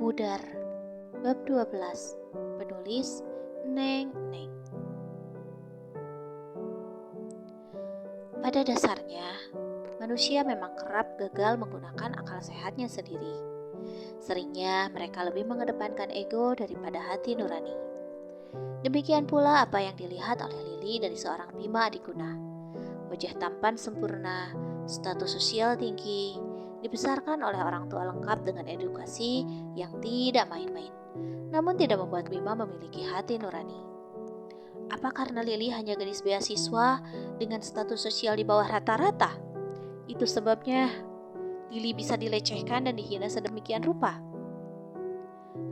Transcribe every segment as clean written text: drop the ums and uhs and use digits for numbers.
Pudar, bab 12, penulis Neng Neng. Pada dasarnya, manusia memang kerap gagal menggunakan akal sehatnya sendiri. Seringnya mereka lebih mengedepankan ego daripada hati nurani. Demikian pula apa yang dilihat oleh Lili dari seorang Bima Adiguna. Wajah tampan sempurna, status sosial tinggi, dibesarkan oleh orang tua lengkap dengan edukasi yang tidak main-main. Namun tidak membuat Bima memiliki hati nurani. Apa karena Lili hanya gadis beasiswa dengan status sosial di bawah rata-rata? Itu sebabnya Lili bisa dilecehkan dan dihina sedemikian rupa.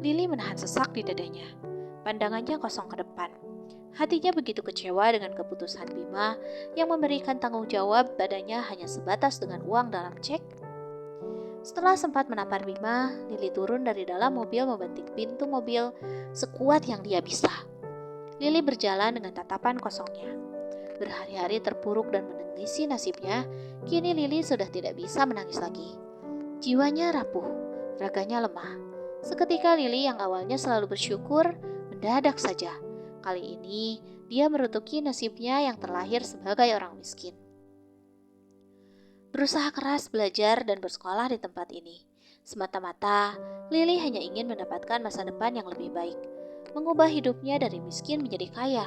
Lili menahan sesak di dadanya. Pandangannya kosong ke depan. Hatinya begitu kecewa dengan keputusan Bima yang memberikan tanggung jawab padanya hanya sebatas dengan uang dalam cek. Setelah sempat menampar Bima, Lili turun dari dalam mobil membanting pintu mobil sekuat yang dia bisa. Lili berjalan dengan tatapan kosongnya. Berhari-hari terpuruk dan menangisi nasibnya, kini Lili sudah tidak bisa menangis lagi. Jiwanya rapuh, raganya lemah. Seketika Lili yang awalnya selalu bersyukur, mendadak saja. Kali ini dia merutuki nasibnya yang terlahir sebagai orang miskin. Berusaha keras belajar dan bersekolah di tempat ini. Semata-mata, Lili hanya ingin mendapatkan masa depan yang lebih baik. Mengubah hidupnya dari miskin menjadi kaya.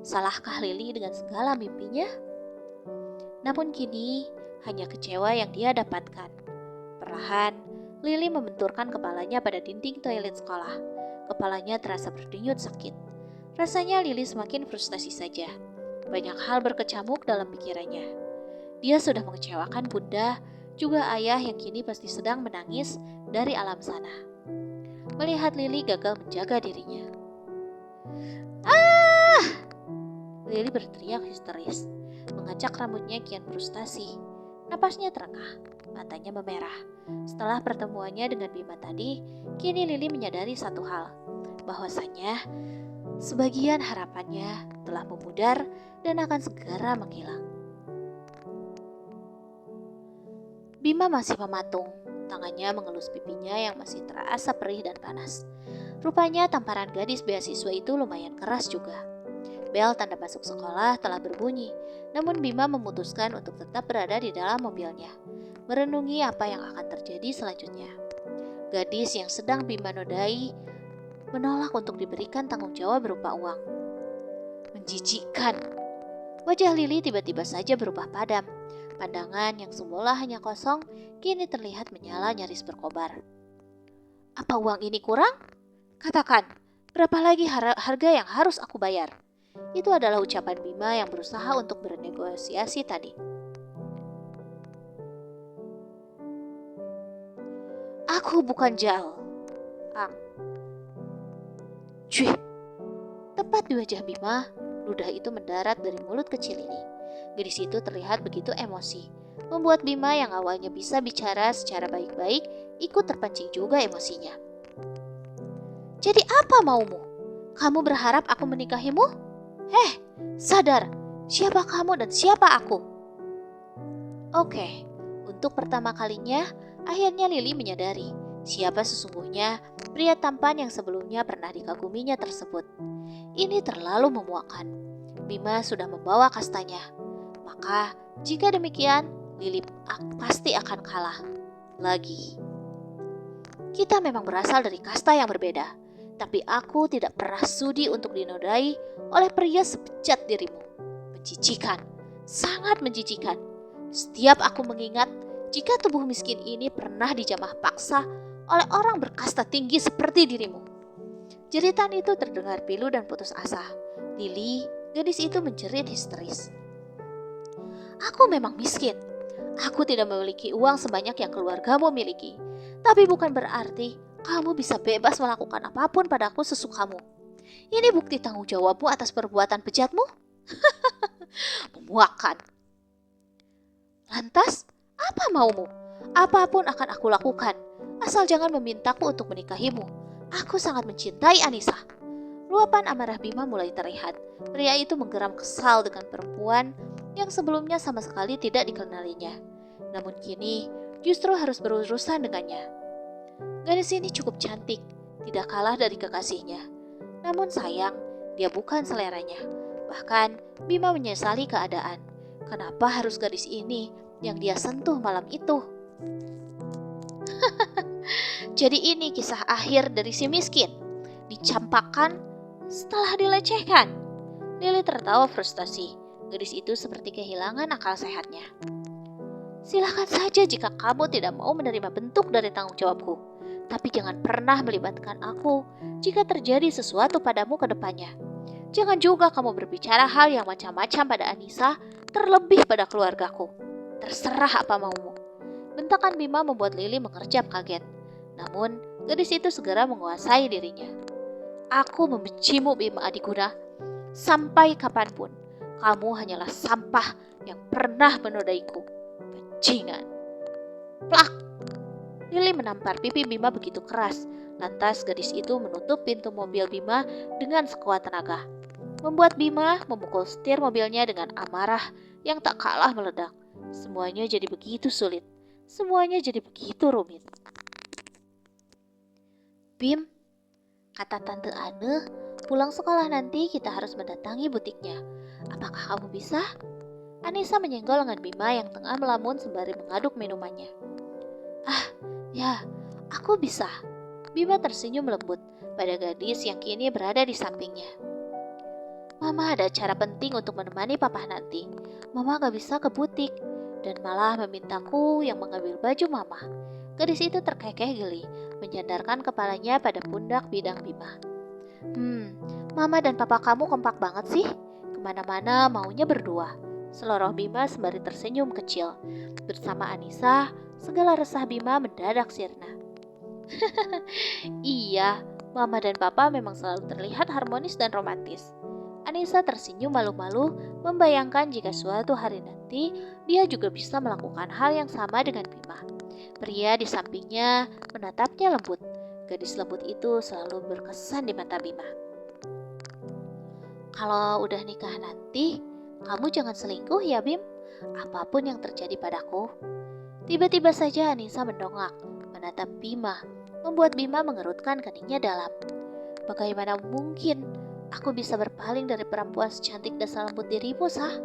Salahkah Lili dengan segala mimpinya? Namun kini, hanya kecewa yang dia dapatkan. Perlahan, Lili membenturkan kepalanya pada dinding toilet sekolah. Kepalanya terasa berdenyut sakit. Rasanya Lili semakin frustasi saja. Banyak hal berkecamuk dalam pikirannya. Dia sudah mengecewakan bunda, juga ayah yang kini pasti sedang menangis dari alam sana. Melihat Lili gagal menjaga dirinya. Lili berteriak histeris, mengacak rambutnya kian frustasi. Napasnya terengah, matanya memerah. Setelah pertemuannya dengan Bima tadi, kini Lili menyadari satu hal, bahwasanya sebagian harapannya telah memudar dan akan segera menghilang. Bima masih mematung, tangannya mengelus pipinya yang masih terasa perih dan panas. Rupanya tamparan gadis beasiswa itu lumayan keras juga. Bel tanda masuk sekolah telah berbunyi, namun Bima memutuskan untuk tetap berada di dalam mobilnya, merenungi apa yang akan terjadi selanjutnya. Gadis yang sedang Bima nodai menolak untuk diberikan tanggung jawab berupa uang. Menjijikkan. Wajah Lili tiba-tiba saja berubah padam. Pandangan yang semula hanya kosong, kini terlihat menyala nyaris berkobar. Apa uang ini kurang? Katakan, berapa lagi harga yang harus aku bayar? Itu adalah ucapan Bima yang berusaha untuk bernegosiasi tadi. Aku bukan Jal. Cuy. Tepat di wajah Bima, ludah itu mendarat dari mulut kecil ini. Gadis itu terlihat begitu emosi, membuat Bima yang awalnya bisa bicara secara baik-baik ikut terpancing juga emosinya. Jadi apa maumu? Kamu berharap aku menikahimu? Sadar, siapa kamu dan siapa aku? Oke, untuk pertama kalinya, akhirnya Lili menyadari siapa sesungguhnya pria tampan yang sebelumnya pernah dikaguminya tersebut. Ini terlalu memuakkan. Bima sudah membawa kastanya. Maka, jika demikian, Lili pasti akan kalah. Lagi. Kita memang berasal dari kasta yang berbeda. Tapi aku tidak pernah sudi untuk dinodai oleh pria sebejat dirimu. Menjijikan. Sangat menjijikan. Setiap aku mengingat, jika tubuh miskin ini pernah dijamah paksa oleh orang berkasta tinggi seperti dirimu. Jeritan itu terdengar pilu dan putus asa. Lili, gadis itu menjerit histeris. Aku memang miskin. Aku tidak memiliki uang sebanyak yang keluargamu miliki. Tapi bukan berarti kamu bisa bebas melakukan apapun padaku sesukamu. Ini bukti tanggung jawabmu atas perbuatan bejatmu? Memuakkan. Lantas, apa maumu? Apapun akan aku lakukan. Asal jangan memintaku untuk menikahimu. Aku sangat mencintai Anissa. Luapan amarah Bima mulai terlihat. Pria itu menggeram kesal dengan perempuan yang sebelumnya sama sekali tidak dikenalinya. Namun kini justru harus berurusan dengannya. Gadis ini cukup cantik, tidak kalah dari kekasihnya. Namun sayang, dia bukan seleranya. Bahkan Bima menyesali keadaan. Kenapa harus gadis ini yang dia sentuh malam itu? Jadi ini kisah akhir dari si miskin. Dicampakkan setelah dilecehkan. Lili tertawa frustasi. Gadis itu seperti kehilangan akal sehatnya. Silakan saja jika kamu tidak mau menerima bentuk dari tanggung jawabku. Tapi jangan pernah melibatkan aku jika terjadi sesuatu padamu ke depannya. Jangan juga kamu berbicara hal yang macam-macam pada Anissa, terlebih pada keluargaku. Terserah apa maumu. Bentakan Bima membuat Lili mengerjap kaget. Namun, gadis itu segera menguasai dirinya. Aku membencimu Bima Adiguna. Sampai kapanpun, kamu hanyalah sampah yang pernah menodaiku. Bajingan. Plak! Lili menampar pipi Bima begitu keras. Lantas gadis itu menutup pintu mobil Bima dengan sekuat tenaga. Membuat Bima memukul setir mobilnya dengan amarah yang tak kalah meledak. Semuanya jadi begitu sulit. Semuanya jadi begitu rumit. Bim, kata Tante Ane, pulang sekolah nanti kita harus mendatangi butiknya. Apakah kamu bisa? Anissa menyenggol lengan Bima yang tengah melamun sembari mengaduk minumannya. Ah, ya, aku bisa. Bima tersenyum lembut pada gadis yang kini berada di sampingnya. Mama ada acara penting untuk menemani papa nanti. Mama gak bisa ke butik dan malah memintaku yang mengambil baju mama. Gadis itu terkekeh geli, menyandarkan kepalanya pada pundak bidang Bima. Mama dan papa kamu kompak banget sih. Kemana-mana maunya berdua. Seloroh Bima sembari tersenyum kecil. Bersama Anissa, segala resah Bima mendadak sirna. Iya, mama dan papa memang selalu terlihat harmonis dan romantis. Anissa tersenyum malu-malu membayangkan jika suatu hari nanti dia juga bisa melakukan hal yang sama dengan Bima. Pria di sampingnya menatapnya lembut. Gadis lembut itu selalu berkesan di mata Bima. Kalau udah nikah nanti, kamu jangan selingkuh ya Bim. Apapun yang terjadi padaku. Tiba-tiba saja Anissa mendongak, menatap Bima, membuat Bima mengerutkan keningnya dalam. Bagaimana mungkin aku bisa berpaling dari perempuan secantik dan selembut dirimu, Sah?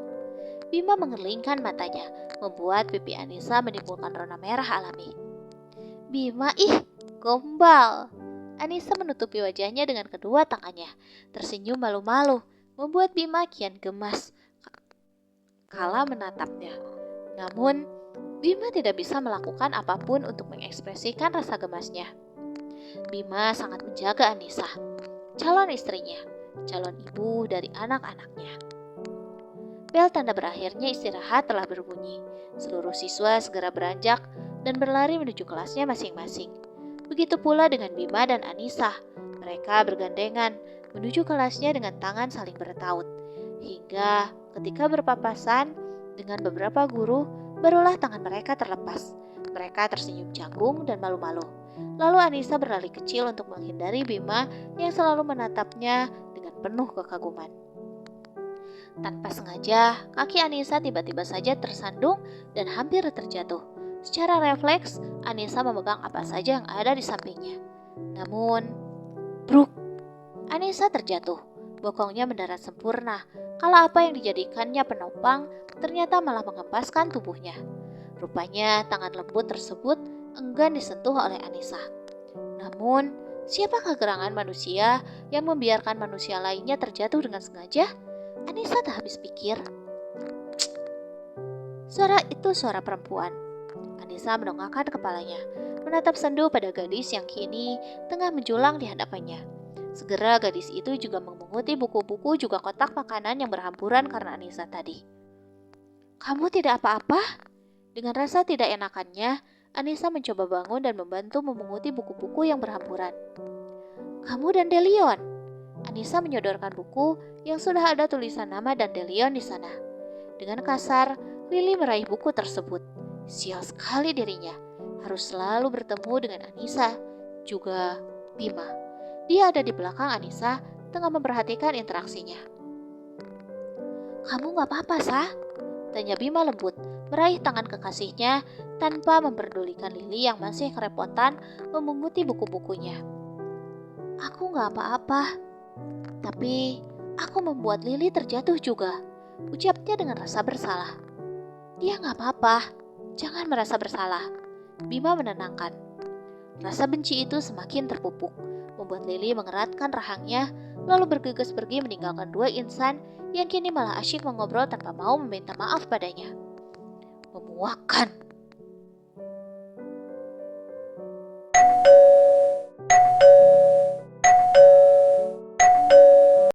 Bima mengerlingkan matanya, membuat pipi Anissa menimbulkan rona merah alami. Bima, gombal. Anissa menutupi wajahnya dengan kedua tangannya, tersenyum malu-malu, membuat Bima kian gemas kala menatapnya. Namun, Bima tidak bisa melakukan apapun untuk mengekspresikan rasa gemasnya. Bima sangat menjaga Anissa, calon istrinya, calon ibu dari anak-anaknya. Bel tanda berakhirnya istirahat telah berbunyi. Seluruh siswa segera beranjak dan berlari menuju kelasnya masing-masing. Begitu pula dengan Bima dan Anissa. Mereka bergandengan menuju kelasnya dengan tangan saling bertaut. Hingga ketika berpapasan dengan beberapa guru, barulah tangan mereka terlepas. Mereka tersenyum canggung dan malu-malu. Lalu Anissa berlari kecil untuk menghindari Bima yang selalu menatapnya dengan penuh kekaguman. Tanpa sengaja, kaki Anissa tiba-tiba saja tersandung dan hampir terjatuh. Secara refleks, Anissa memegang apa saja yang ada di sampingnya. Namun, bruk! Anissa terjatuh. Bokongnya mendarat sempurna, kala apa yang dijadikannya penopang ternyata malah mengempaskan tubuhnya. Rupanya tangan lembut tersebut enggan disentuh oleh Anissa. Namun, siapakah gerangan manusia yang membiarkan manusia lainnya terjatuh dengan sengaja? Anissa tak habis pikir. Suara itu suara perempuan. Anissa mendongakkan kepalanya, menatap sendu pada gadis yang kini tengah menjulang di hadapannya. Segera gadis itu juga memunguti buku-buku juga kotak makanan yang berhamburan karena Anissa tadi. Kamu tidak apa-apa? Dengan rasa tidak enakannya, Anissa mencoba bangun dan membantu memunguti buku-buku yang berhamburan. Kamu dan Delion. Anissa menyodorkan buku yang sudah ada tulisan nama dan Delion di sana. Dengan kasar, Lili meraih buku tersebut. Sial sekali dirinya, harus selalu bertemu dengan Anissa, juga Bima. Dia ada di belakang Anissa, tengah memperhatikan interaksinya. Kamu gak apa-apa, Sah? Tanya Bima lembut, meraih tangan kekasihnya tanpa memperdulikan Lili yang masih kerepotan memunguti buku-bukunya. Aku gak apa-apa, tapi aku membuat Lili terjatuh juga, ucapnya dengan rasa bersalah. Dia gak apa-apa, jangan merasa bersalah, Bima menenangkan. Rasa benci itu semakin terpupuk, membuat Lili mengeratkan rahangnya, lalu bergegas pergi meninggalkan dua insan yang kini malah asyik mengobrol tanpa mau meminta maaf padanya. Memuakkan,